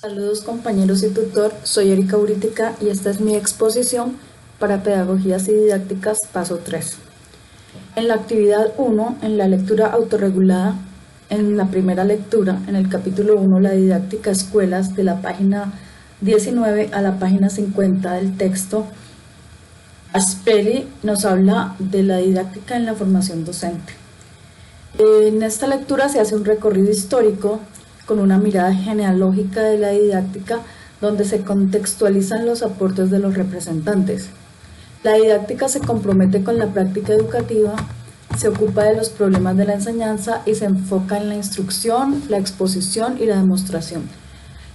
Saludos compañeros y tutor, soy Erika Uritica y esta es mi exposición para Pedagogías y Didácticas paso 3. En la actividad 1, en la lectura autorregulada, en la primera lectura, en el capítulo 1, la didáctica escuelas, de la página 19 a la página 50 del texto, Aspeli nos habla de la didáctica en la formación docente. En esta lectura se hace un recorrido histórico con una mirada genealógica de la didáctica donde se contextualizan los aportes de los representantes. La didáctica se compromete con la práctica educativa, se ocupa de los problemas de la enseñanza y se enfoca en la instrucción, la exposición y la demostración.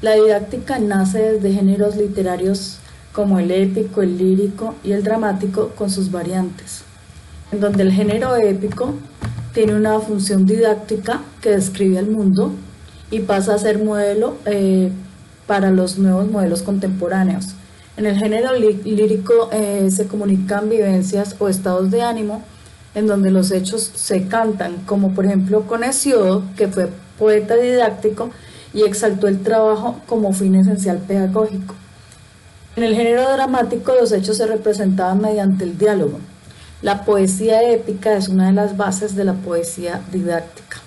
La didáctica nace desde géneros literarios como el épico, el lírico y el dramático con sus variantes, en donde el género épico tiene una función didáctica que describe el mundo y pasa a ser modelo para los nuevos modelos contemporáneos. En el género lírico se comunican vivencias o estados de ánimo en donde los hechos se cantan, como por ejemplo con Hesíodo, que fue poeta didáctico y exaltó el trabajo como fin esencial pedagógico. En el género dramático los hechos se representaban mediante el diálogo. La poesía épica es una de las bases de la poesía didáctica.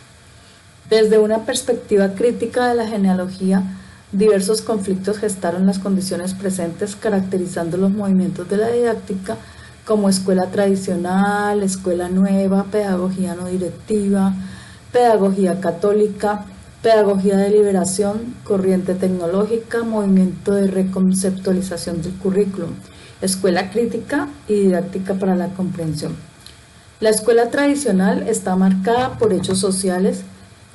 Desde una perspectiva crítica de la genealogía, diversos conflictos gestaron las condiciones presentes caracterizando los movimientos de la didáctica como escuela tradicional, escuela nueva, pedagogía no directiva, pedagogía católica, pedagogía de liberación, corriente tecnológica, movimiento de reconceptualización del currículum, escuela crítica y didáctica para la comprensión. La escuela tradicional está marcada por hechos sociales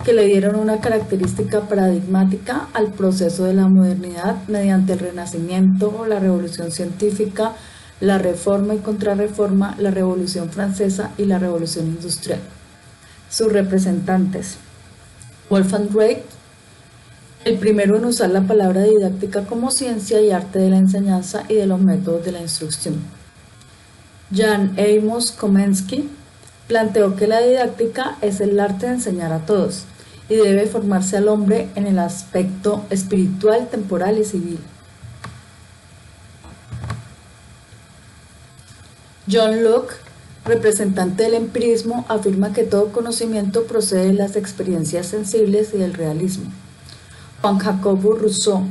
que le dieron una característica paradigmática al proceso de la modernidad mediante el Renacimiento, la Revolución Científica, la Reforma y Contrarreforma, la Revolución Francesa y la Revolución Industrial. Sus representantes: Wolfgang Reich, el primero en usar la palabra didáctica como ciencia y arte de la enseñanza y de los métodos de la instrucción. Jan Amos Komensky planteó que la didáctica es el arte de enseñar a todos y debe formarse al hombre en el aspecto espiritual, temporal y civil. John Locke, representante del empirismo, afirma que todo conocimiento procede de las experiencias sensibles y del realismo. Juan Jacobo Rousseau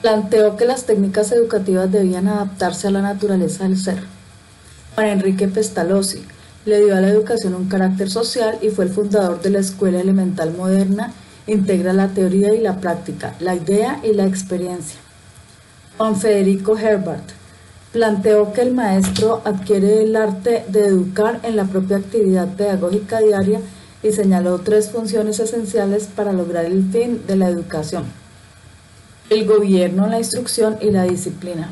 planteó que las técnicas educativas debían adaptarse a la naturaleza del ser. Juan Enrique Pestalozzi le dio a la educación un carácter social y fue el fundador de la escuela elemental moderna, integra la teoría y la práctica, la idea y la experiencia. Juan Federico Herbart planteó que el maestro adquiere el arte de educar en la propia actividad pedagógica diaria y señaló 3 funciones esenciales para lograr el fin de la educación: el gobierno, la instrucción y la disciplina.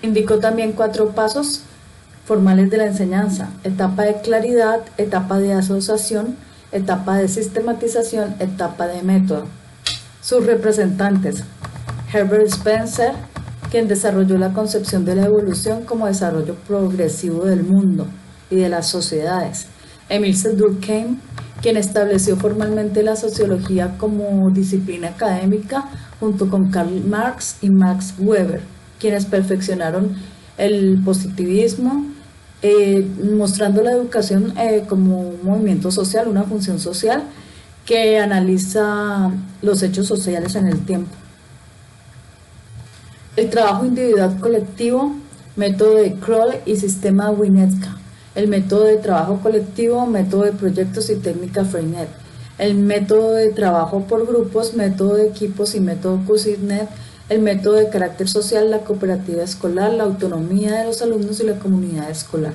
Indicó también 4 pasos formales de la enseñanza: etapa de claridad, etapa de asociación, etapa de sistematización, etapa de método. Sus representantes: Herbert Spencer, quien desarrolló la concepción de la evolución como desarrollo progresivo del mundo y de las sociedades; Émile Durkheim, quien estableció formalmente la sociología como disciplina académica junto con Karl Marx y Max Weber, quienes perfeccionaron el positivismo, mostrando la educación como un movimiento social, una función social que analiza los hechos sociales en el tiempo. El trabajo individual colectivo, método de Kroll y sistema Winnetka. El método de trabajo colectivo, método de proyectos y técnica Freinet. El método de trabajo por grupos, método de equipos y método Kuznets. El método de carácter social, la cooperativa escolar, la autonomía de los alumnos y la comunidad escolar.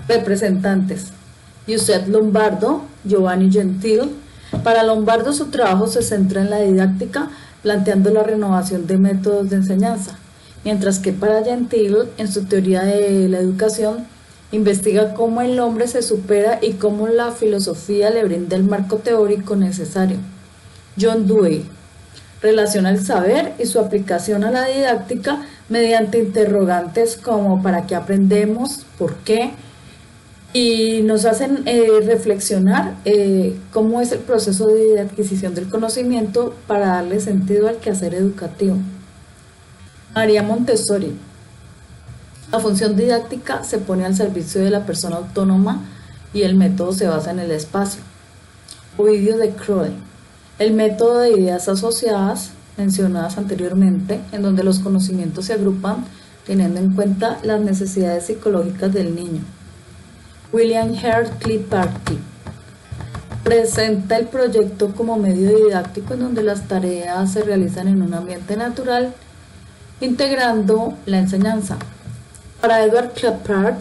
Representantes: Giuseppe Lombardo, Giovanni Gentile. Para Lombardo su trabajo se centra en la didáctica, planteando la renovación de métodos de enseñanza, mientras que para Gentile, en su teoría de la educación, investiga cómo el hombre se supera y cómo la filosofía le brinda el marco teórico necesario. John Dewey relaciona el saber y su aplicación a la didáctica mediante interrogantes como ¿para qué aprendemos?, ¿por qué?, y nos hacen reflexionar cómo es el proceso de adquisición del conocimiento para darle sentido al quehacer educativo. María Montessori. La función didáctica se pone al servicio de la persona autónoma y el método se basa en el espacio. Ovidio de Croce. El método de ideas asociadas, mencionadas anteriormente, en donde los conocimientos se agrupan teniendo en cuenta las necesidades psicológicas del niño. William Hart Clipperty presenta el proyecto como medio didáctico en donde las tareas se realizan en un ambiente natural, integrando la enseñanza. Para Edward Clippert,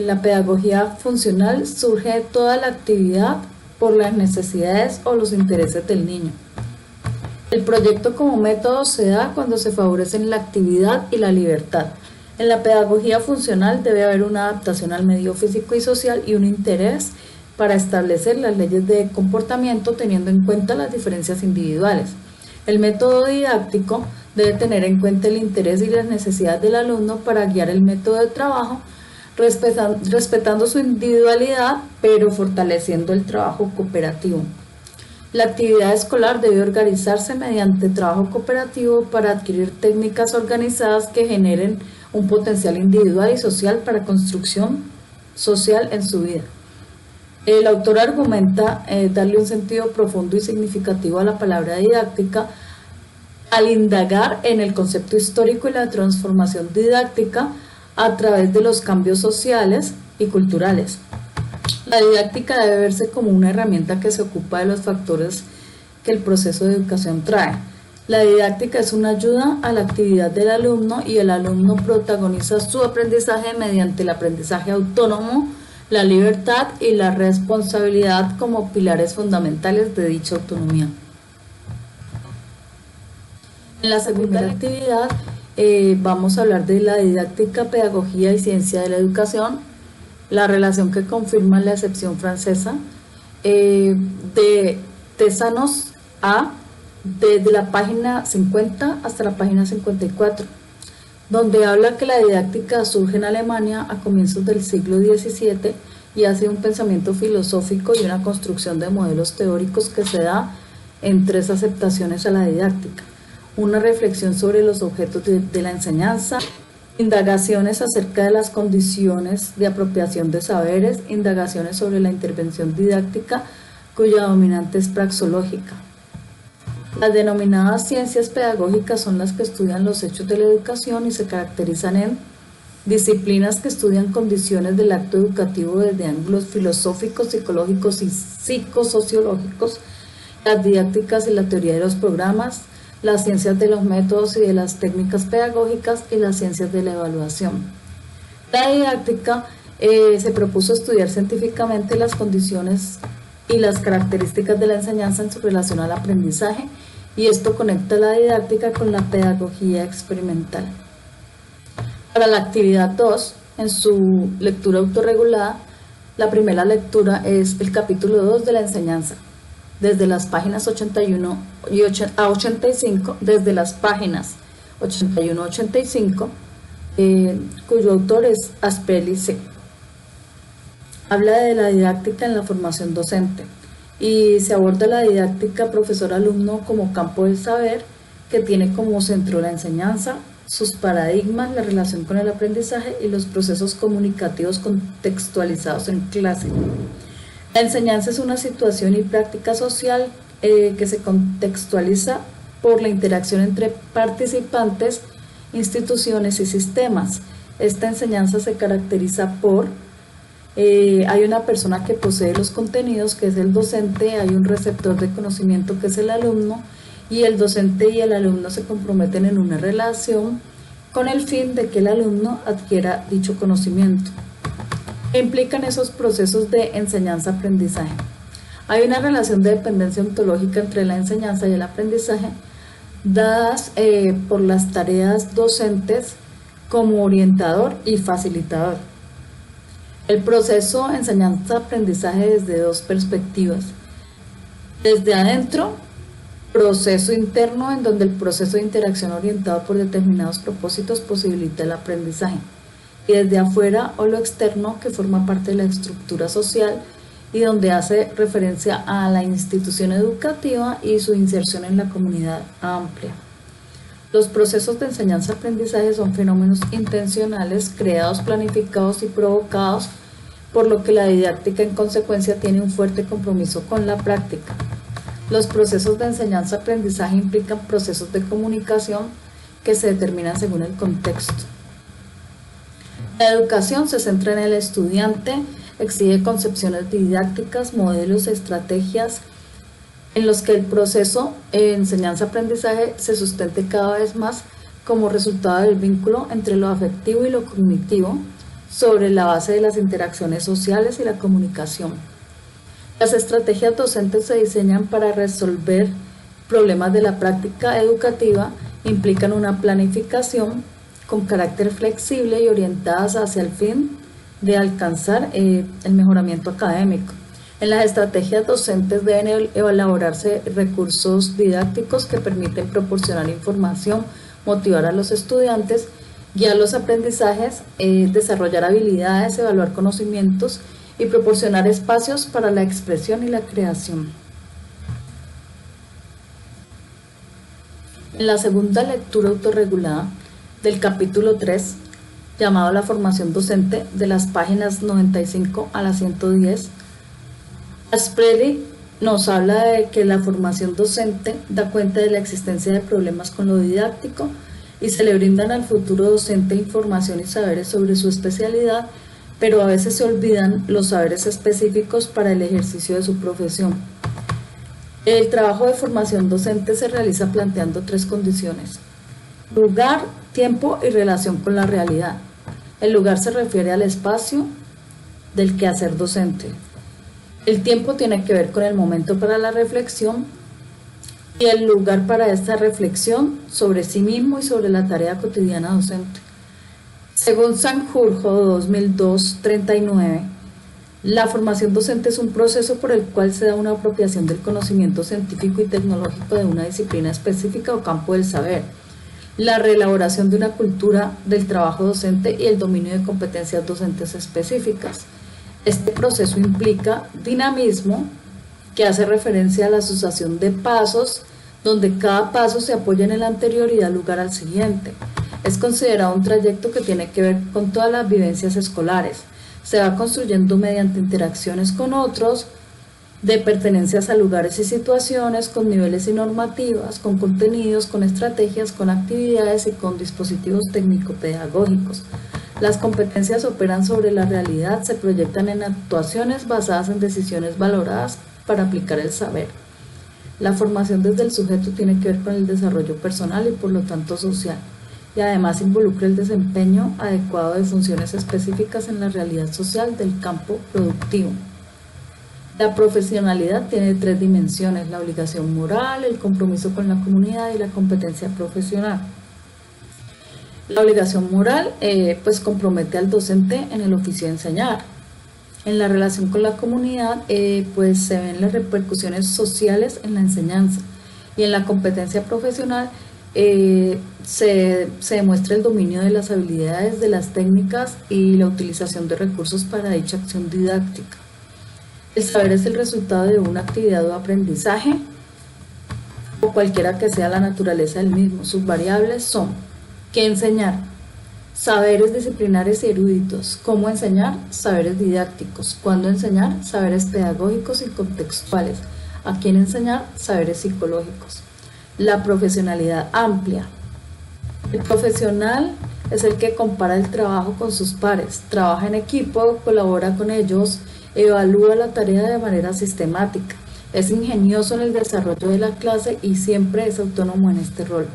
la pedagogía funcional surge de toda la actividad por las necesidades o los intereses del niño. El proyecto como método se da cuando se favorecen la actividad y la libertad. En la pedagogía funcional debe haber una adaptación al medio físico y social y un interés para establecer las leyes de comportamiento teniendo en cuenta las diferencias individuales. El método didáctico debe tener en cuenta el interés y las necesidades del alumno para guiar el método de trabajo, respetando su individualidad, pero fortaleciendo el trabajo cooperativo. La actividad escolar debe organizarse mediante trabajo cooperativo para adquirir técnicas organizadas que generen un potencial individual y social para construcción social en su vida. El autor argumenta darle un sentido profundo y significativo a la palabra didáctica al indagar en el concepto histórico y la transformación didáctica a través de los cambios sociales y culturales. La didáctica debe verse como una herramienta que se ocupa de los factores que el proceso de educación trae. La didáctica es una ayuda a la actividad del alumno y el alumno protagoniza su aprendizaje mediante el aprendizaje autónomo, la libertad y la responsabilidad como pilares fundamentales de dicha autonomía. En la segunda actividad vamos a hablar de la didáctica, pedagogía y ciencia de la educación, la relación que confirma la acepción francesa de Tezanos A, desde la página 50 hasta la página 54, donde habla que la didáctica surge en Alemania a comienzos del siglo XVII y hace un pensamiento filosófico y una construcción de modelos teóricos que se da en tres aceptaciones a la didáctica: una reflexión sobre los objetos de la enseñanza, indagaciones acerca de las condiciones de apropiación de saberes, indagaciones sobre la intervención didáctica cuya dominante es praxológica. Las denominadas ciencias pedagógicas son las que estudian los hechos de la educación y se caracterizan en disciplinas que estudian condiciones del acto educativo desde ángulos filosóficos, psicológicos y psicosociológicos, las didácticas y la teoría de los programas, las ciencias de los métodos y de las técnicas pedagógicas y las ciencias de la evaluación. La didáctica se propuso estudiar científicamente las condiciones y las características de la enseñanza en su relación al aprendizaje, y esto conecta la didáctica con la pedagogía experimental. Para la actividad 2, en su lectura autorregulada, la primera lectura es el capítulo 2 de la enseñanza, desde las páginas 81 a 85, desde las páginas 81 a 85, cuyo autor es Aspeli C. Habla de la didáctica en la formación docente y se aborda la didáctica profesor-alumno como campo del saber que tiene como centro la enseñanza, sus paradigmas, la relación con el aprendizaje y los procesos comunicativos contextualizados en clase. La enseñanza es una situación y práctica social que se contextualiza por la interacción entre participantes, instituciones y sistemas. Esta enseñanza se caracteriza por hay una persona que posee los contenidos, que es el docente, hay un receptor de conocimiento, que es el alumno, y el docente y el alumno se comprometen en una relación con el fin de que el alumno adquiera dicho conocimiento. ¿Qué implican esos procesos de enseñanza-aprendizaje? Hay una relación de dependencia ontológica entre la enseñanza y el aprendizaje, dadas por las tareas docentes como orientador y facilitador. El proceso enseñanza-aprendizaje desde dos perspectivas. Desde adentro, proceso interno, en donde el proceso de interacción orientado por determinados propósitos posibilita el aprendizaje. y desde afuera o lo externo, que forma parte de la estructura social y donde hace referencia a la institución educativa y su inserción en la comunidad amplia. Los procesos de enseñanza-aprendizaje son fenómenos intencionales, creados, planificados y provocados, por lo que la didáctica en consecuencia tiene un fuerte compromiso con la práctica. Los procesos de enseñanza-aprendizaje implican procesos de comunicación que se determinan según el contexto. La educación se centra en el estudiante, exige concepciones didácticas, modelos, estrategias, en los que el proceso de enseñanza-aprendizaje se sustente cada vez más como resultado del vínculo entre lo afectivo y lo cognitivo, sobre la base de las interacciones sociales y la comunicación. Las estrategias docentes se diseñan para resolver problemas de la práctica educativa, implican una planificación con carácter flexible y orientadas hacia el fin de alcanzar el mejoramiento académico. En las estrategias docentes deben elaborarse recursos didácticos que permiten proporcionar información, motivar a los estudiantes, guiar los aprendizajes, desarrollar habilidades, evaluar conocimientos y proporcionar espacios para la expresión y la creación. En la segunda lectura autorregulada del capítulo 3, llamado La formación docente, de las páginas 95 a la 110, Aspredi nos habla de que la formación docente da cuenta de la existencia de problemas con lo didáctico y se le brindan al futuro docente información y saberes sobre su especialidad, pero a veces se olvidan los saberes específicos para el ejercicio de su profesión. El trabajo de formación docente se realiza planteando tres condiciones: lugar, tiempo y relación con la realidad. El lugar se refiere al espacio del quehacer docente. El tiempo tiene que ver con el momento para la reflexión y el lugar para esta reflexión sobre sí mismo y sobre la tarea cotidiana docente. Según Sanjurjo 2002-39, la formación docente es un proceso por el cual se da una apropiación del conocimiento científico y tecnológico de una disciplina específica o campo del saber, la reelaboración de una cultura del trabajo docente y el dominio de competencias docentes específicas. Este proceso implica dinamismo, que hace referencia a la asociación de pasos, donde cada paso se apoya en el anterior y da lugar al siguiente. Es considerado un trayecto que tiene que ver con todas las vivencias escolares. Se va construyendo mediante interacciones con otros, de pertenencias a lugares y situaciones, con niveles y normativas, con contenidos, con estrategias, con actividades y con dispositivos técnico-pedagógicos. Las competencias operan sobre la realidad, se proyectan en actuaciones basadas en decisiones valoradas para aplicar el saber. La formación desde el sujeto tiene que ver con el desarrollo personal y por lo tanto social, y además involucra el desempeño adecuado de funciones específicas en la realidad social del campo productivo. La profesionalidad tiene tres dimensiones: la obligación moral, el compromiso con la comunidad y la competencia profesional. La obligación moral pues compromete al docente en el oficio de enseñar. En la relación con la comunidad pues se ven las repercusiones sociales en la enseñanza, y en la competencia profesional se demuestra el dominio de las habilidades, de las técnicas y la utilización de recursos para dicha acción didáctica. El saber es el resultado de una actividad o aprendizaje, o cualquiera que sea la naturaleza del mismo. Sus variables son: ¿qué enseñar? Saberes disciplinares y eruditos. ¿Cómo enseñar? Saberes didácticos. ¿Cuándo enseñar? Saberes pedagógicos y contextuales. ¿A quién enseñar? Saberes psicológicos. La profesionalidad amplia. El profesional es el que compara el trabajo con sus pares, trabaja en equipo, colabora con ellos, evalúa la tarea de manera sistemática, es ingenioso en el desarrollo de la clase y siempre es autónomo en este rol.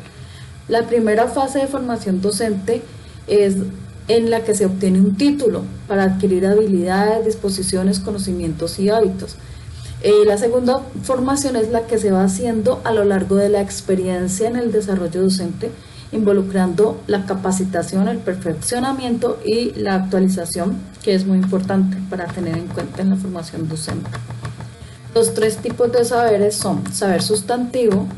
La primera fase de formación docente es en la que se obtiene un título para adquirir habilidades, disposiciones, conocimientos y hábitos. La segunda formación es la que se va haciendo a lo largo de la experiencia en el desarrollo docente, involucrando la capacitación, el perfeccionamiento y la actualización, que es muy importante para tener en cuenta en la formación docente. Los tres tipos de saberes son: saber sustantivo,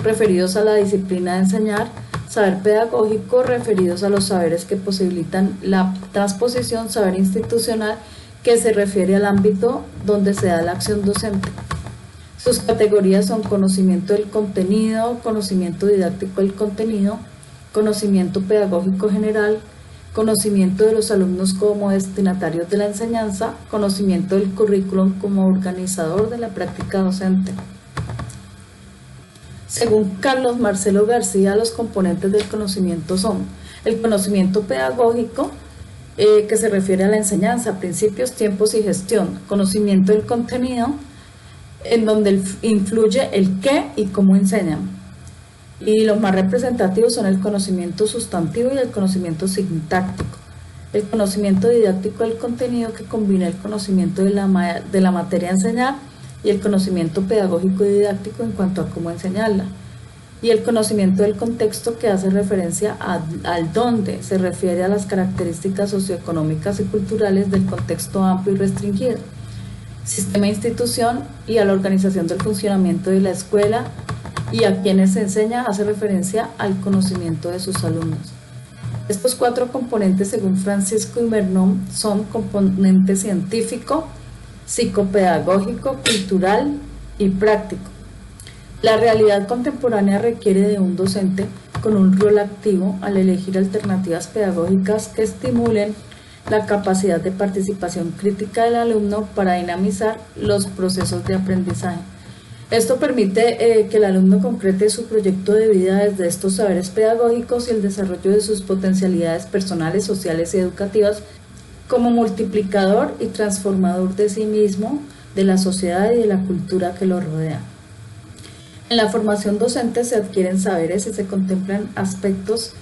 referidos a la disciplina de enseñar; saber pedagógico referidos a los saberes que posibilitan la transposición, saber institucional que se refiere al ámbito donde se da la acción docente. Sus categorías son conocimiento del contenido, conocimiento didáctico del contenido, conocimiento pedagógico general, conocimiento de los alumnos como destinatarios de la enseñanza, conocimiento del currículum como organizador de la práctica docente. Según Carlos Marcelo García, los componentes del conocimiento son el conocimiento pedagógico, que se refiere a la enseñanza, principios, tiempos y gestión, conocimiento del contenido, en donde influye el qué y cómo enseñan. Y los más representativos son el conocimiento sustantivo y el conocimiento sintáctico. El conocimiento didáctico del contenido, que combina el conocimiento de la materia a enseñar y el conocimiento pedagógico y didáctico en cuanto a cómo enseñarla. Y el conocimiento del contexto, que hace referencia al dónde, se refiere a las características socioeconómicas y culturales del contexto amplio y restringido. Sistema e institución, y a la organización del funcionamiento de la escuela, y a quienes se enseña hace referencia al conocimiento de sus alumnos. Estos 4 componentes, según Francisco Invernon, son componente científico, psicopedagógico, cultural y práctico. La realidad contemporánea requiere de un docente con un rol activo al elegir alternativas pedagógicas que estimulen la capacidad de participación crítica del alumno para dinamizar los procesos de aprendizaje. Esto permite que el alumno concrete su proyecto de vida desde estos saberes pedagógicos y el desarrollo de sus potencialidades personales, sociales y educativas como multiplicador y transformador de sí mismo, de la sociedad y de la cultura que lo rodea. En la formación docente se adquieren saberes y se contemplan aspectos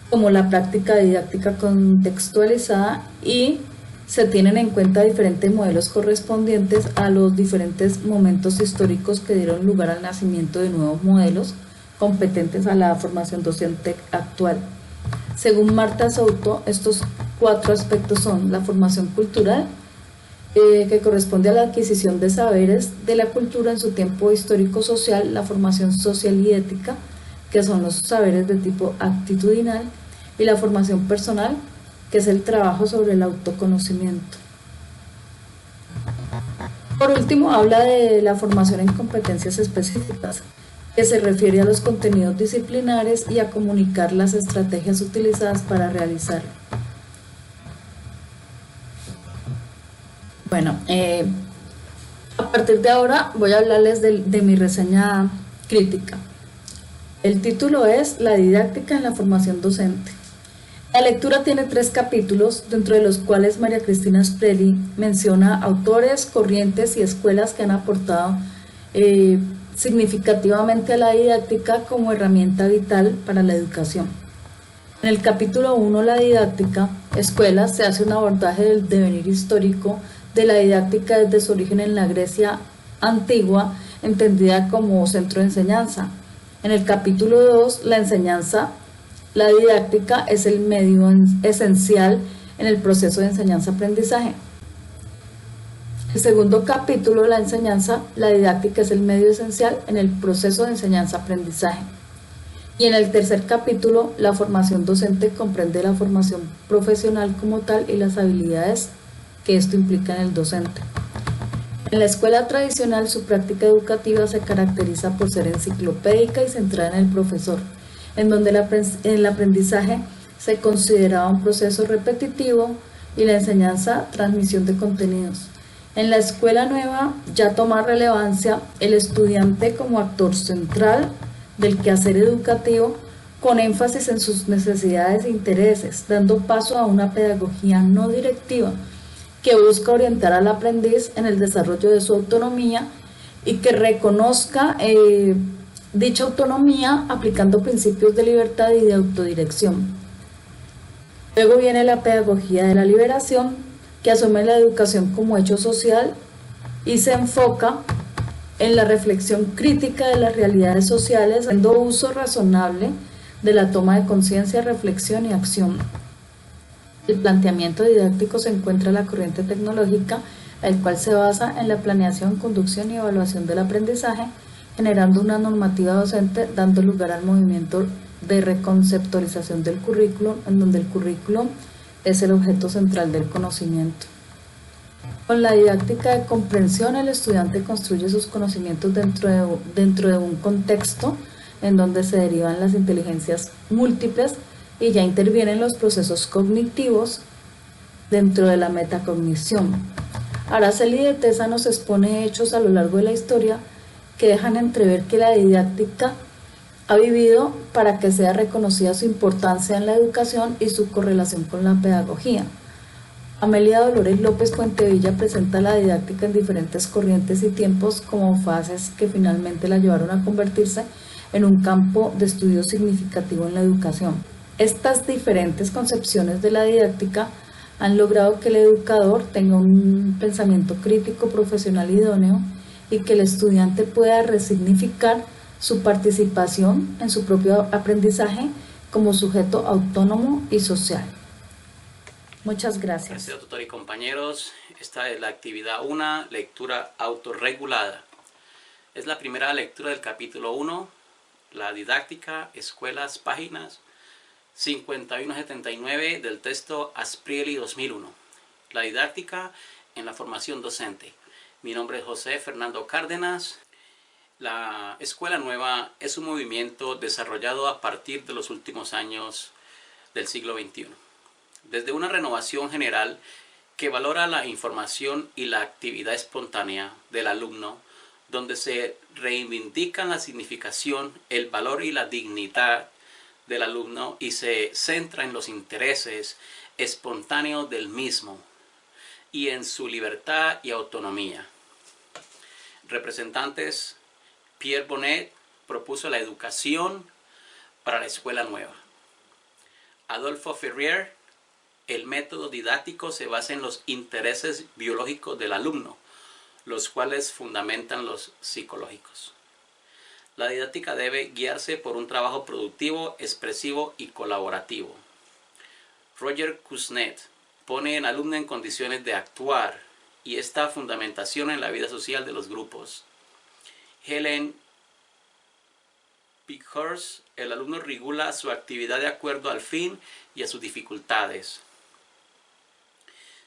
como la práctica didáctica contextualizada, y se tienen en cuenta diferentes modelos correspondientes a los diferentes momentos históricos que dieron lugar al nacimiento de nuevos modelos competentes a la formación docente actual. Según Marta Souto, estos 4 aspectos son la formación cultural, que corresponde a la adquisición de saberes de la cultura en su tiempo histórico-social, la formación social y ética, que son los saberes de tipo actitudinal, y la formación personal, que es el trabajo sobre el autoconocimiento. Por último, habla de la formación en competencias específicas, que se refiere a los contenidos disciplinares y a comunicar las estrategias utilizadas para realizarlo. Bueno, a partir de ahora voy a hablarles de mi reseña crítica. El título es La didáctica en la formación docente. La lectura tiene 3 capítulos, dentro de los cuales María Cristina Sprelli menciona autores, corrientes y escuelas que han aportado significativamente a la didáctica como herramienta vital para la educación. En el capítulo 1, La didáctica, escuelas, se hace un abordaje del devenir histórico de la didáctica desde su origen en la Grecia antigua, entendida como centro de enseñanza. En el capítulo 2, La enseñanza, la didáctica es el medio esencial en el proceso de enseñanza-aprendizaje. El segundo capítulo, La enseñanza, la didáctica es el medio esencial en el proceso de enseñanza-aprendizaje. Y en el tercer capítulo, La formación docente, comprende la formación profesional como tal y las habilidades que esto implica en el docente. En la escuela tradicional, su práctica educativa se caracteriza por ser enciclopédica y centrada en el profesor, en donde el aprendizaje se consideraba un proceso repetitivo y la enseñanza transmisión de contenidos. En la escuela nueva ya toma relevancia el estudiante como actor central del quehacer educativo, con énfasis en sus necesidades e intereses, dando paso a una pedagogía no directiva que busca orientar al aprendiz en el desarrollo de su autonomía y que reconozca dicha autonomía aplicando principios de libertad y de autodirección. Luego viene la pedagogía de la liberación, que asume la educación como hecho social y se enfoca en la reflexión crítica de las realidades sociales, haciendo uso razonable de la toma de conciencia, reflexión y acción. El planteamiento didáctico se encuentra en la corriente tecnológica, el cual se basa en la planeación, conducción y evaluación del aprendizaje, generando una normativa docente, dando lugar al movimiento de reconceptualización del currículum, en donde el currículum es el objeto central del conocimiento. Con la didáctica de comprensión, el estudiante construye sus conocimientos dentro de un contexto en donde se derivan las inteligencias múltiples y ya intervienen los procesos cognitivos dentro de la metacognición. Araceli de Tesa nos expone hechos a lo largo de la historia que dejan entrever que la didáctica ha vivido para que sea reconocida su importancia en la educación y su correlación con la pedagogía. Amelia Dolores López Puentevilla presenta la didáctica en diferentes corrientes y tiempos como fases que finalmente la llevaron a convertirse en un campo de estudio significativo en la educación. Estas diferentes concepciones de la didáctica han logrado que el educador tenga un pensamiento crítico, profesional y idóneo, y que el estudiante pueda resignificar su participación en su propio aprendizaje como sujeto autónomo y social. Muchas gracias. Gracias, tutor y compañeros. Esta es la actividad 1, lectura autorregulada. Es la primera lectura del capítulo 1, la didáctica, escuelas, páginas 51-79 del texto Asprieli 2001. La didáctica en la formación docente. Mi nombre es José Fernando Cárdenas. La Escuela Nueva es un movimiento desarrollado a partir de los últimos años del siglo XXI. Desde una renovación general que valora la información y la actividad espontánea del alumno, donde se reivindican la significación, el valor y la dignidad del alumno y se centra en los intereses espontáneos del mismo y en su libertad y autonomía. Representantes, Pierre Bonnet propuso la educación para la escuela nueva. Adolfo Ferrier, el método didáctico se basa en los intereses biológicos del alumno, los cuales fundamentan los psicológicos. La didáctica debe guiarse por un trabajo productivo, expresivo y colaborativo. Roger Kuznets pone al alumno en condiciones de actuar y esta fundamentación en la vida social de los grupos. Helen Pickhurst, el alumno regula su actividad de acuerdo al fin y a sus dificultades.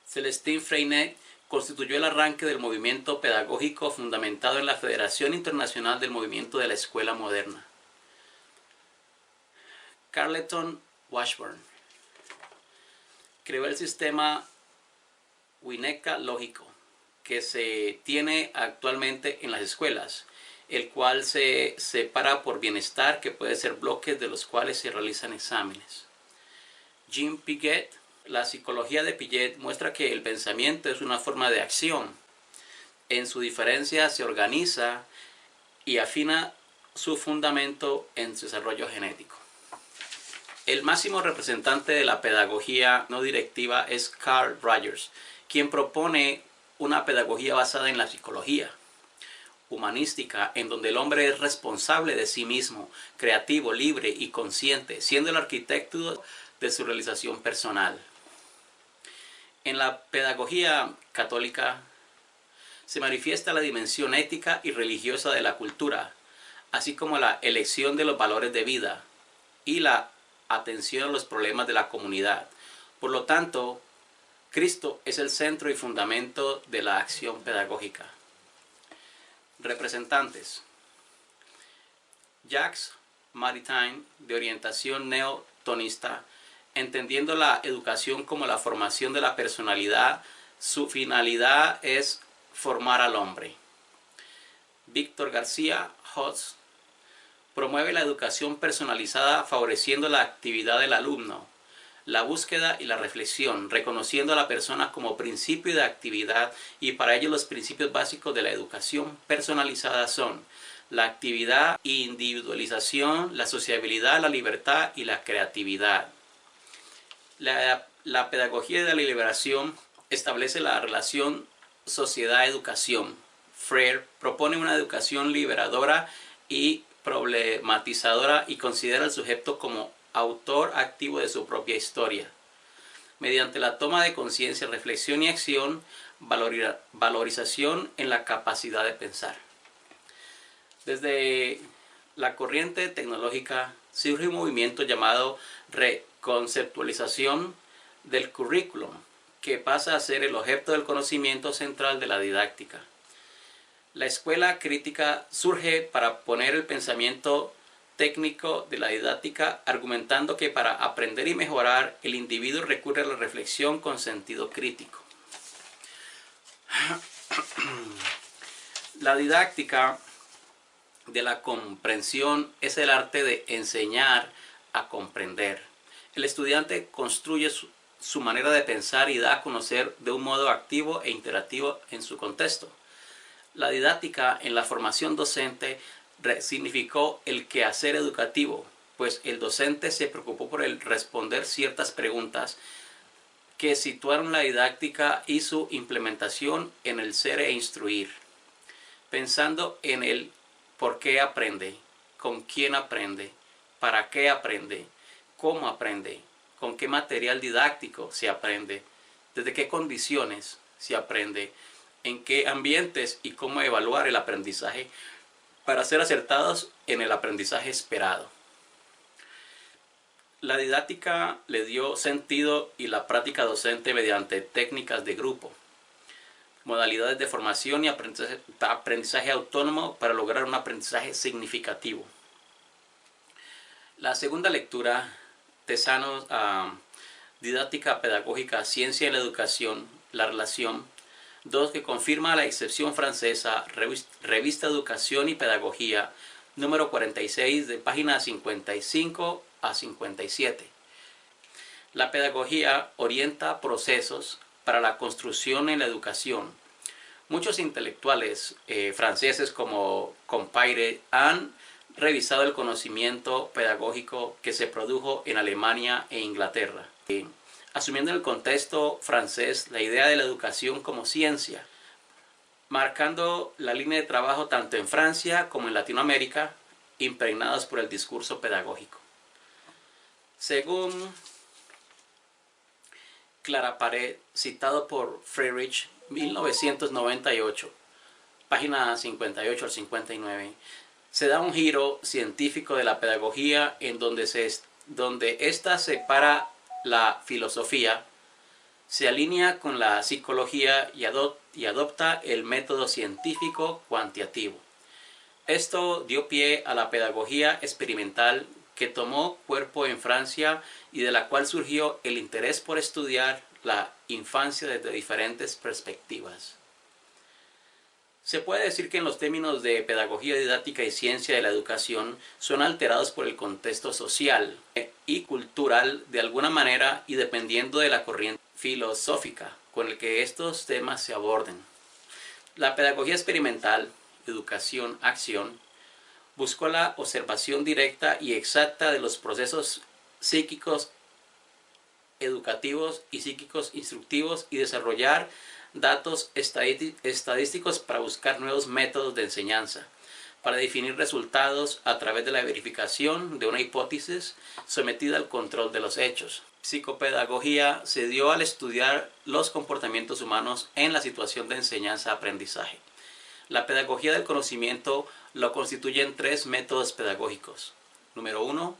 Celestine Freinet constituyó el arranque del movimiento pedagógico fundamentado en la Federación Internacional del Movimiento de la Escuela Moderna. Carleton Washburn creó el sistema Winnetka lógico que se tiene actualmente en las escuelas, el cual se separa por bienestar, que puede ser bloques de los cuales se realizan exámenes. Jean Piaget, la psicología de Piaget muestra que el pensamiento es una forma de acción. En su diferencia se organiza y afina su fundamento en su desarrollo genético. El máximo representante de la pedagogía no directiva es Carl Rogers, quien propone una pedagogía basada en la psicología humanística, en donde el hombre es responsable de sí mismo, creativo, libre y consciente, siendo el arquitecto de su realización personal. En la pedagogía católica se manifiesta la dimensión ética y religiosa de la cultura, así como la elección de los valores de vida y la atención a los problemas de la comunidad. Por lo tanto, Cristo es el centro y fundamento de la acción pedagógica. Representantes. Jacques Maritain, de orientación neotonista, entendiendo la educación como la formación de la personalidad, su finalidad es formar al hombre. Víctor García Hotz promueve la educación personalizada favoreciendo la actividad del alumno, la búsqueda y la reflexión, reconociendo a la persona como principio de actividad, y para ello los principios básicos de la educación personalizada son la actividad, individualización, la sociabilidad, la libertad y la creatividad. La pedagogía de la liberación establece la relación sociedad-educación. Freire propone una educación liberadora y problematizadora y considera al sujeto como autor activo de su propia historia. Mediante la toma de conciencia, reflexión y acción, valorización en la capacidad de pensar. Desde la corriente tecnológica surge un movimiento llamado reconceptualización del currículum, que pasa a ser el objeto del conocimiento central de la didáctica. La escuela crítica surge para poner el pensamiento técnico de la didáctica, argumentando que para aprender y mejorar el individuo recurre a la reflexión con sentido crítico. La didáctica de la comprensión es el arte de enseñar a comprender. El estudiante construye su manera de pensar y da a conocer de un modo activo e interactivo en su contexto. La didáctica en la formación docente significó el quehacer educativo, pues el docente se preocupó por responder ciertas preguntas que situaron la didáctica y su implementación en el ser e instruir, pensando en el por qué aprende, con quién aprende, para qué aprende, cómo aprende, con qué material didáctico se aprende, desde qué condiciones se aprende, en qué ambientes y cómo evaluar el aprendizaje para ser acertados en el aprendizaje esperado. La didáctica le dio sentido y la práctica docente mediante técnicas de grupo, modalidades de formación y aprendizaje autónomo para lograr un aprendizaje significativo. La segunda lectura, Tezanos, didáctica pedagógica, ciencia en la educación, la relación. 2. Que confirma la excepción francesa, revista Educación y Pedagogía, número 46, de páginas 55 a 57. La pedagogía orienta procesos para la construcción en la educación. Muchos intelectuales franceses como Compaire han revisado el conocimiento pedagógico que se produjo en Alemania e Inglaterra, asumiendo en el contexto francés la idea de la educación como ciencia, marcando la línea de trabajo tanto en Francia como en Latinoamérica, impregnados por el discurso pedagógico. Según Claraparet, citado por Friedrich, 1998, página 58 al 59, se da un giro científico de la pedagogía en donde ésta separa la filosofía, se alinea con la psicología y adopta el método científico cuantitativo. Esto dio pie a la pedagogía experimental que tomó cuerpo en Francia y de la cual surgió el interés por estudiar la infancia desde diferentes perspectivas. Se puede decir que en los términos de pedagogía didáctica y ciencia de la educación son alterados por el contexto social y cultural de alguna manera y dependiendo de la corriente filosófica con el que estos temas se aborden. La pedagogía experimental, educación, acción, buscó la observación directa y exacta de los procesos psíquicos educativos y psíquicos instructivos y desarrollar datos estadísticos para buscar nuevos métodos de enseñanza, para definir resultados a través de la verificación de una hipótesis sometida al control de los hechos. Psicopedagogía se dio al estudiar los comportamientos humanos en la situación de enseñanza-aprendizaje. La pedagogía del conocimiento lo constituyen 3 métodos pedagógicos. Número 1,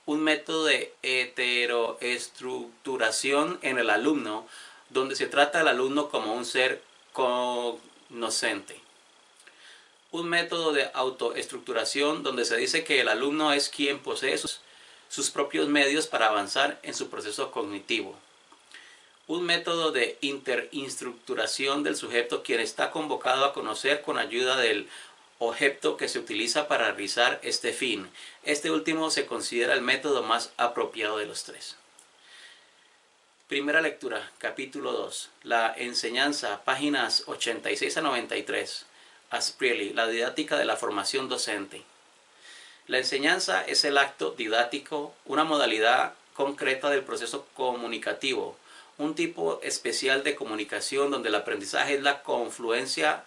un método de heteroestructuración en el alumno, donde se trata al alumno como un ser cognoscente. Un método de autoestructuración donde se dice que el alumno es quien posee sus propios medios para avanzar en su proceso cognitivo. Un método de interinstructuración del sujeto, quien está convocado a conocer con ayuda del objeto que se utiliza para realizar este fin. Este último se considera el método más apropiado de los 3. Primera lectura, capítulo 2. La enseñanza, páginas 86 a 93. Asprelli, la didáctica de la formación docente. La enseñanza es el acto didáctico, una modalidad concreta del proceso comunicativo, un tipo especial de comunicación donde el aprendizaje es la confluencia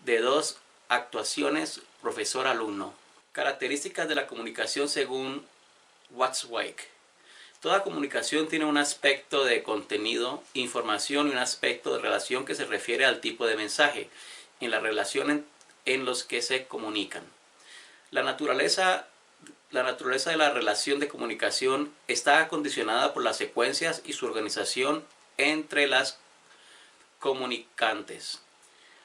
de 2 actuaciones profesor-alumno. Características de la comunicación según Watzlawick. Toda comunicación tiene un aspecto de contenido, información y un aspecto de relación que se refiere al tipo de mensaje en la relación en los que se comunican. La naturaleza de la relación de comunicación está condicionada por las secuencias y su organización entre las comunicantes.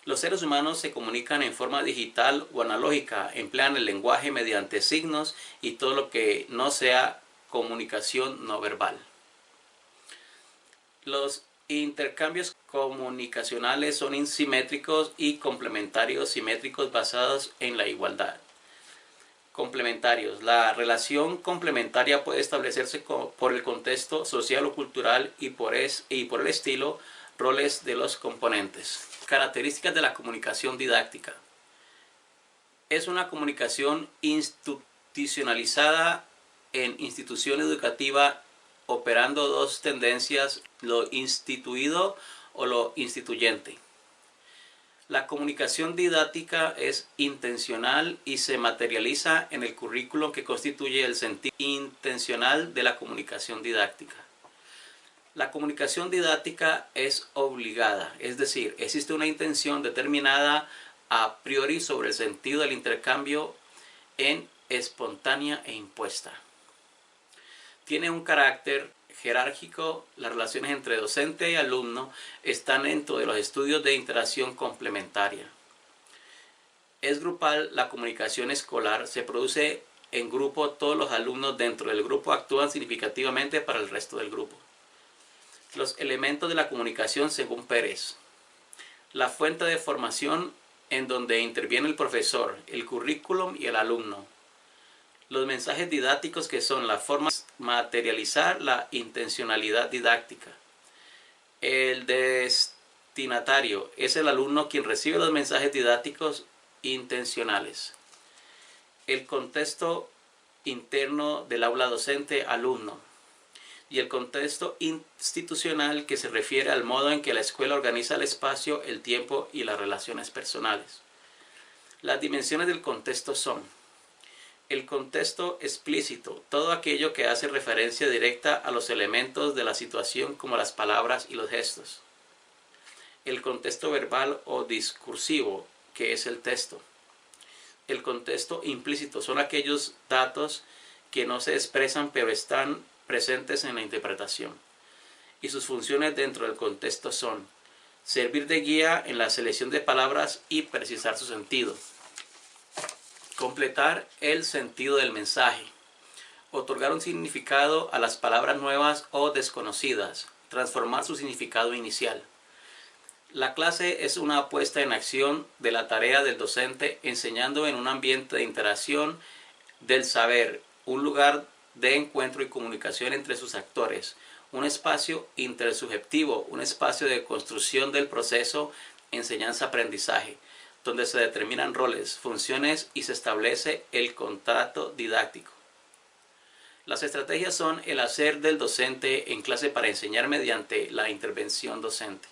Los seres humanos se comunican en forma digital o analógica, emplean el lenguaje mediante signos y todo lo que no sea comunicación no verbal. Los intercambios comunicacionales son insimétricos y complementarios simétricos basados en la igualdad. Complementarios. La relación complementaria puede establecerse por el contexto social o cultural y por el estilo, roles de los componentes. Características de la comunicación didáctica. Es una comunicación institucionalizada en institución educativa operando dos tendencias, lo instituido o lo instituyente. La comunicación didáctica es intencional y se materializa en el currículum que constituye el sentido intencional de la comunicación didáctica. La comunicación didáctica es obligada, es decir, existe una intención determinada a priori sobre el sentido del intercambio en espontánea e impuesta. Tiene un carácter jerárquico. Las relaciones entre docente y alumno están dentro de los estudios de interacción complementaria. Es grupal. La comunicación escolar se produce en grupo. Todos los alumnos dentro del grupo actúan significativamente para el resto del grupo. Los elementos de la comunicación según Pérez. La fuente de formación en donde interviene el profesor, el currículum y el alumno. Los mensajes didácticos que son la forma de materializar la intencionalidad didáctica. El destinatario es el alumno quien recibe los mensajes didácticos intencionales. El contexto interno del aula docente alumno. Y el contexto institucional que se refiere al modo en que la escuela organiza el espacio, el tiempo y las relaciones personales. Las dimensiones del contexto son: el contexto explícito, todo aquello que hace referencia directa a los elementos de la situación como las palabras y los gestos. El contexto verbal o discursivo, que es el texto. El contexto implícito son aquellos datos que no se expresan pero están presentes en la interpretación. Y sus funciones dentro del contexto son: servir de guía en la selección de palabras y precisar su sentido. Completar el sentido del mensaje. Otorgar un significado a las palabras nuevas o desconocidas. Transformar su significado inicial. La clase es una puesta en acción de la tarea del docente enseñando en un ambiente de interacción del saber, un lugar de encuentro y comunicación entre sus actores, un espacio intersubjetivo, un espacio de construcción del proceso enseñanza-aprendizaje, donde se determinan roles, funciones y se establece el contrato didáctico. Las estrategias son el hacer del docente en clase para enseñar mediante la intervención docente.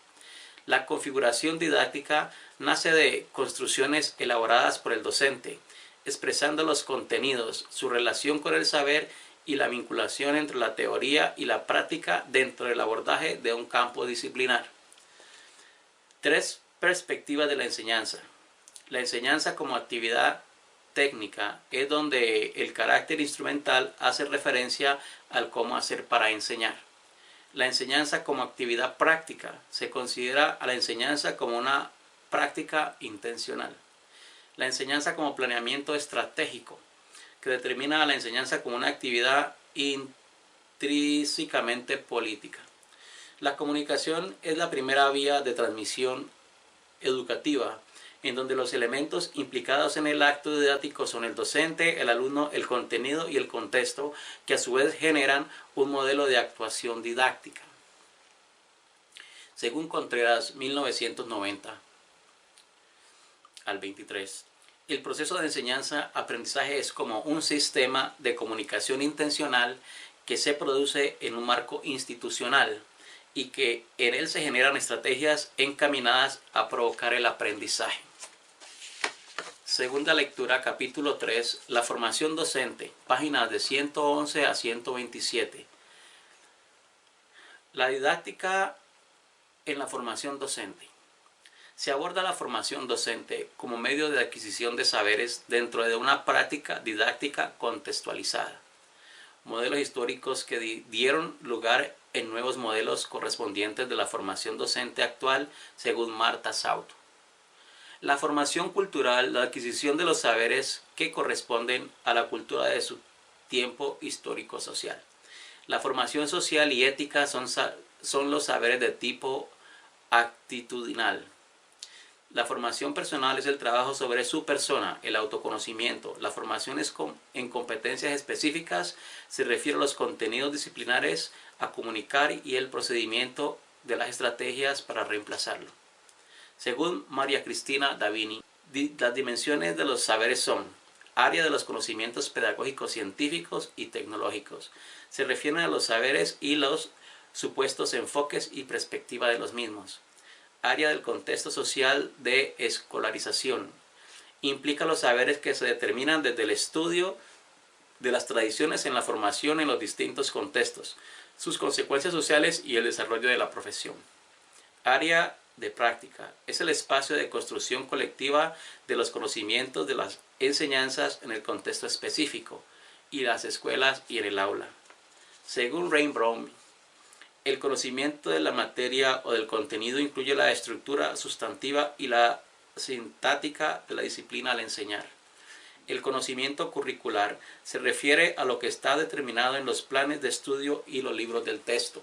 La configuración didáctica nace de construcciones elaboradas por el docente, expresando los contenidos, su relación con el saber y la vinculación entre la teoría y la práctica dentro del abordaje de un campo disciplinar. 3 perspectivas de la enseñanza. La enseñanza como actividad técnica es donde el carácter instrumental hace referencia al cómo hacer para enseñar. La enseñanza como actividad práctica se considera a la enseñanza como una práctica intencional. La enseñanza como planeamiento estratégico, que determina a la enseñanza como una actividad intrínsecamente política. La comunicación es la primera vía de transmisión educativa, en donde los elementos implicados en el acto didáctico son el docente, el alumno, el contenido y el contexto, que a su vez generan un modelo de actuación didáctica. Según Contreras, 1990 al 23, el proceso de enseñanza-aprendizaje es como un sistema de comunicación intencional que se produce en un marco institucional y que en él se generan estrategias encaminadas a provocar el aprendizaje. Segunda lectura, capítulo 3, la formación docente, páginas de 111 a 127. La didáctica en la formación docente. Se aborda la formación docente como medio de adquisición de saberes dentro de una práctica didáctica contextualizada. Modelos históricos que dieron lugar en nuevos modelos correspondientes de la formación docente actual, según Marta Sauto. La formación cultural, la adquisición de los saberes que corresponden a la cultura de su tiempo histórico-social. La formación social y ética son los saberes de tipo actitudinal. La formación personal es el trabajo sobre su persona, el autoconocimiento. La formación en competencias específicas se refiere a los contenidos disciplinares a comunicar y el procedimiento de las estrategias para reemplazarlo. Según María Cristina Davini, las dimensiones de los saberes son área de los conocimientos pedagógicos, científicos y tecnológicos. Se refieren a los saberes y los supuestos enfoques y perspectiva de los mismos. Área del contexto social de escolarización. Implica los saberes que se determinan desde el estudio de las tradiciones en la formación en los distintos contextos, sus consecuencias sociales y el desarrollo de la profesión. Área de práctica. Es el espacio de construcción colectiva de los conocimientos de las enseñanzas en el contexto específico y las escuelas y en el aula. Según Rainbow, el conocimiento de la materia o del contenido incluye la estructura sustantiva y la sintáctica de la disciplina al enseñar. El conocimiento curricular se refiere a lo que está determinado en los planes de estudio y los libros del texto.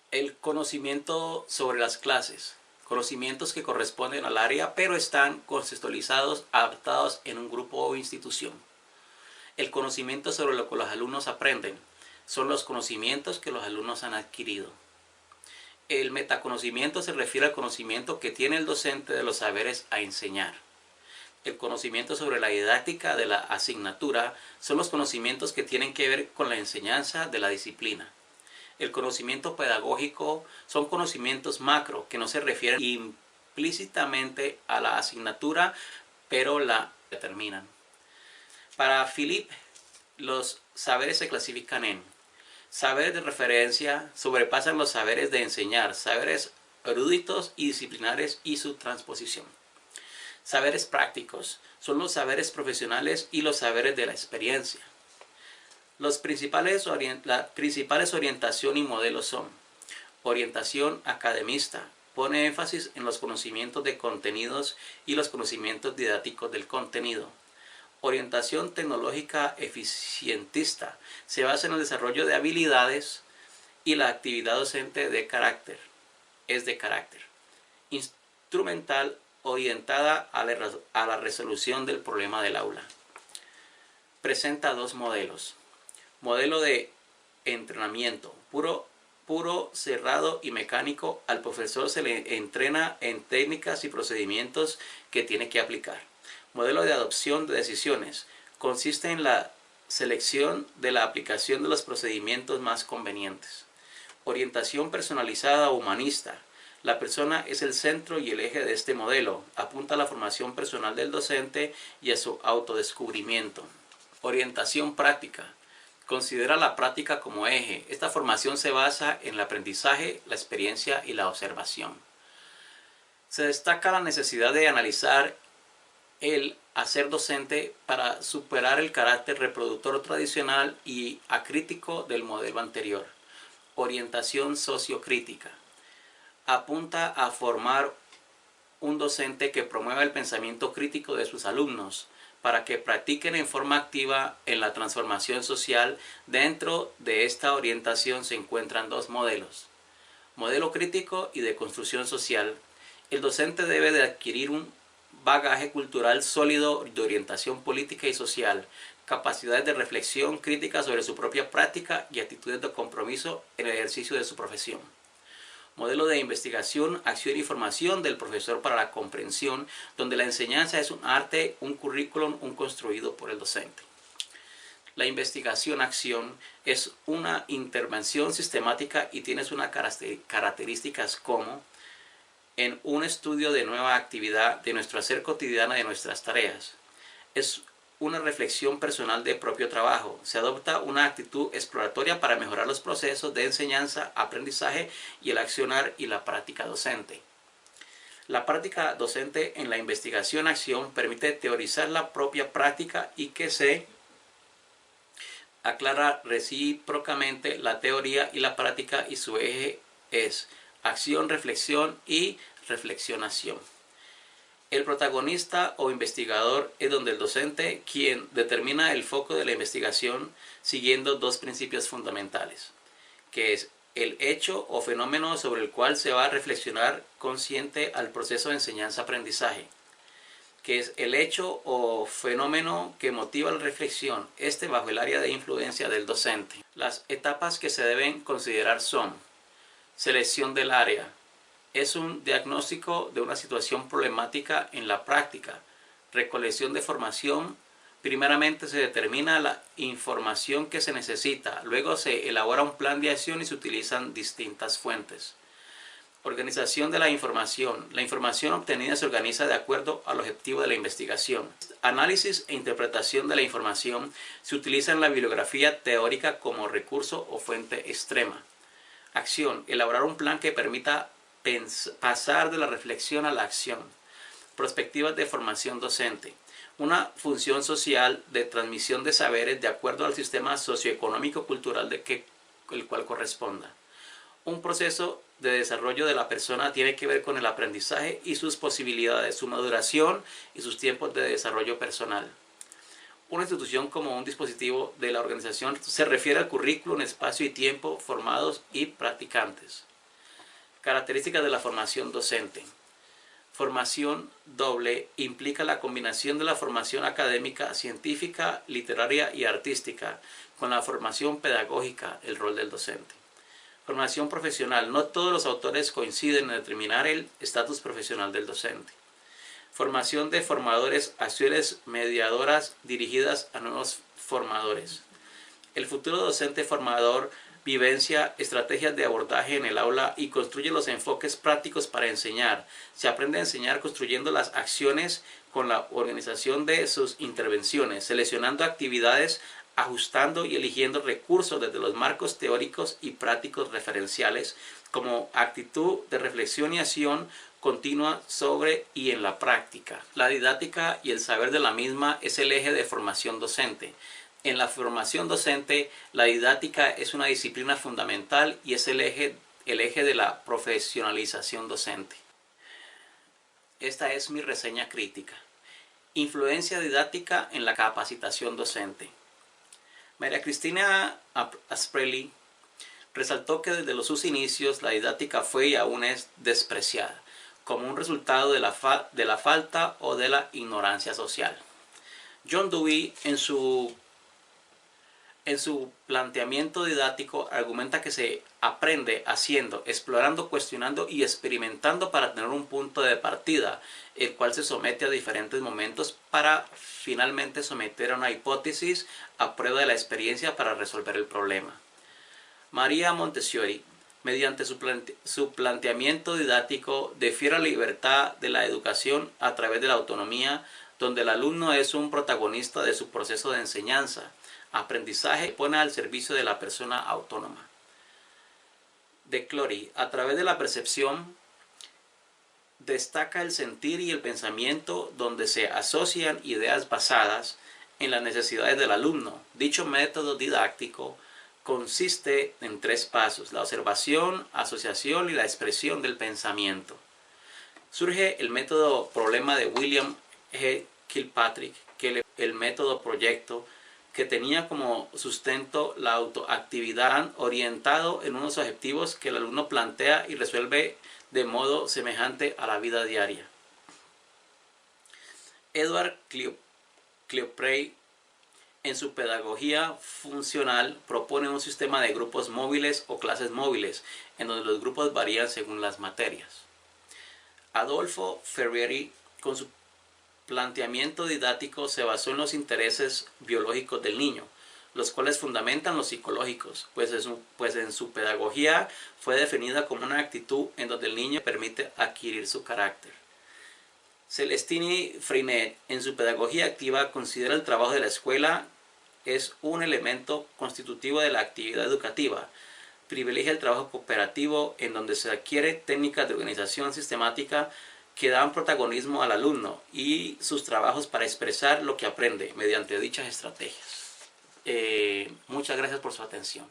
El conocimiento sobre las clases. Conocimientos que corresponden al área pero están contextualizados, adaptados en un grupo o institución. El conocimiento sobre lo que los alumnos aprenden. Son los conocimientos que los alumnos han adquirido. El metaconocimiento se refiere al conocimiento que tiene el docente de los saberes a enseñar. El conocimiento sobre la didáctica de la asignatura son los conocimientos que tienen que ver con la enseñanza de la disciplina. El conocimiento pedagógico son conocimientos macro que no se refieren implícitamente a la asignatura, pero la determinan. Para Philippe, los saberes se clasifican en saberes de referencia, sobrepasan los saberes de enseñar, saberes eruditos y disciplinares y su transposición. Saberes prácticos son los saberes profesionales y los saberes de la experiencia. Las principales orientación y modelos son: orientación academista, pone énfasis en los conocimientos de contenidos y los conocimientos didácticos del contenido. Orientación tecnológica eficientista, se basa en el desarrollo de habilidades y la actividad docente es de carácter. Instrumental, orientada a la resolución del problema del aula. Presenta dos modelos. Modelo de entrenamiento, puro, cerrado y mecánico. Al profesor se le entrena en técnicas y procedimientos que tiene que aplicar. Modelo de adopción de decisiones, consiste en la selección de la aplicación de los procedimientos más convenientes. Orientación personalizada humanista. La persona es el centro y el eje de este modelo. Apunta a la formación personal del docente y a su autodescubrimiento. Orientación práctica. Considera la práctica como eje. Esta formación se basa en el aprendizaje, la experiencia y la observación. Se destaca la necesidad de analizar el hacer docente para superar el carácter reproductor tradicional y acrítico del modelo anterior. Orientación sociocrítica. Apunta a formar un docente que promueva el pensamiento crítico de sus alumnos para que practiquen en forma activa en la transformación social. Dentro de esta orientación se encuentran dos modelos: modelo crítico y de construcción social. El docente debe de adquirir un bagaje cultural sólido de orientación política y social, capacidades de reflexión crítica sobre su propia práctica y actitudes de compromiso en el ejercicio de su profesión. Modelo de investigación, acción y formación del profesor para la comprensión, donde la enseñanza es un arte, un currículum, un construido por el docente. La investigación-acción es una intervención sistemática y tiene unas características como: en un estudio de nueva actividad de nuestro hacer cotidiano de nuestras tareas. Es una reflexión personal de propio trabajo. Se adopta una actitud exploratoria para mejorar los procesos de enseñanza, aprendizaje y el accionar y la práctica docente. La práctica docente en la investigación-acción permite teorizar la propia práctica y que se aclara recíprocamente la teoría y la práctica, y su eje es acción, reflexión y reflexionación. El protagonista o investigador es donde el docente quien determina el foco de la investigación siguiendo dos principios fundamentales, que es el hecho o fenómeno sobre el cual se va a reflexionar consciente al proceso de enseñanza-aprendizaje, que es el hecho o fenómeno que motiva la reflexión, bajo el área de influencia del docente. Las etapas que se deben considerar son: selección del área. Es un diagnóstico de una situación problemática en la práctica. Recolección de formación. Primeramente se determina la información que se necesita, luego se elabora un plan de acción y se utilizan distintas fuentes. Organización de la información. La información obtenida se organiza de acuerdo al objetivo de la investigación. Análisis e interpretación de la información. Se utiliza en la bibliografía teórica como recurso o fuente extrema. Acción. Elaborar un plan que permita pasar de la reflexión a la acción. Perspectivas de formación docente. Una función social de transmisión de saberes de acuerdo al sistema socioeconómico-cultural el cual corresponda. Un proceso de desarrollo de la persona tiene que ver con el aprendizaje y sus posibilidades, su maduración y sus tiempos de desarrollo personal. Una institución como un dispositivo de la organización se refiere al currículum, espacio y tiempo, formados y practicantes. Características de la formación docente. Formación doble implica la combinación de la formación académica, científica, literaria y artística con la formación pedagógica, el rol del docente. Formación profesional. No todos los autores coinciden en determinar el estatus profesional del docente. Formación de formadores, acciones mediadoras dirigidas a nuevos formadores. El futuro docente formador vivencia estrategias de abordaje en el aula y construye los enfoques prácticos para enseñar. Se aprende a enseñar construyendo las acciones con la organización de sus intervenciones, seleccionando actividades, ajustando y eligiendo recursos desde los marcos teóricos y prácticos referenciales como actitud de reflexión y acción continua sobre y en la práctica. La didáctica y el saber de la misma es el eje de formación docente. En la formación docente, la didáctica es una disciplina fundamental y es el eje de la profesionalización docente. Esta es mi reseña crítica. Influencia didáctica en la capacitación docente. María Cristina Asprelli resaltó que desde sus inicios la didáctica fue y aún es despreciada, como un resultado de la falta o de la ignorancia social. John Dewey, en su planteamiento didáctico, argumenta que se aprende haciendo, explorando, cuestionando y experimentando para tener un punto de partida, el cual se somete a diferentes momentos para finalmente someter a una hipótesis a prueba de la experiencia para resolver el problema. María Montessori, mediante su planteamiento didáctico, defiende la libertad de la educación a través de la autonomía, donde el alumno es un protagonista de su proceso de enseñanza, aprendizaje, pone al servicio de la persona autónoma. De Clory, a través de la percepción, destaca el sentir y el pensamiento, donde se asocian ideas basadas en las necesidades del alumno. Dicho método didáctico consiste en 3 pasos: la observación, asociación y la expresión del pensamiento. Surge el método problema de William G. Kilpatrick, que el método proyecto, que tenía como sustento la autoactividad orientado en unos objetivos que el alumno plantea y resuelve de modo semejante a la vida diaria. Edward Cleoprey, en su pedagogía funcional, propone un sistema de grupos móviles o clases móviles, en donde los grupos varían según las materias. Adolfo Ferrieri, con su planteamiento didáctico, se basó en los intereses biológicos del niño, los cuales fundamentan los psicológicos, pues en su pedagogía fue definida como una actitud en donde el niño permite adquirir su carácter. Celestini Freinet, en su pedagogía activa, considera el trabajo de la escuela es un elemento constitutivo de la actividad educativa. Privilegia el trabajo cooperativo en donde se adquiere técnicas de organización sistemática que dan protagonismo al alumno y sus trabajos para expresar lo que aprende mediante dichas estrategias. Muchas gracias por su atención.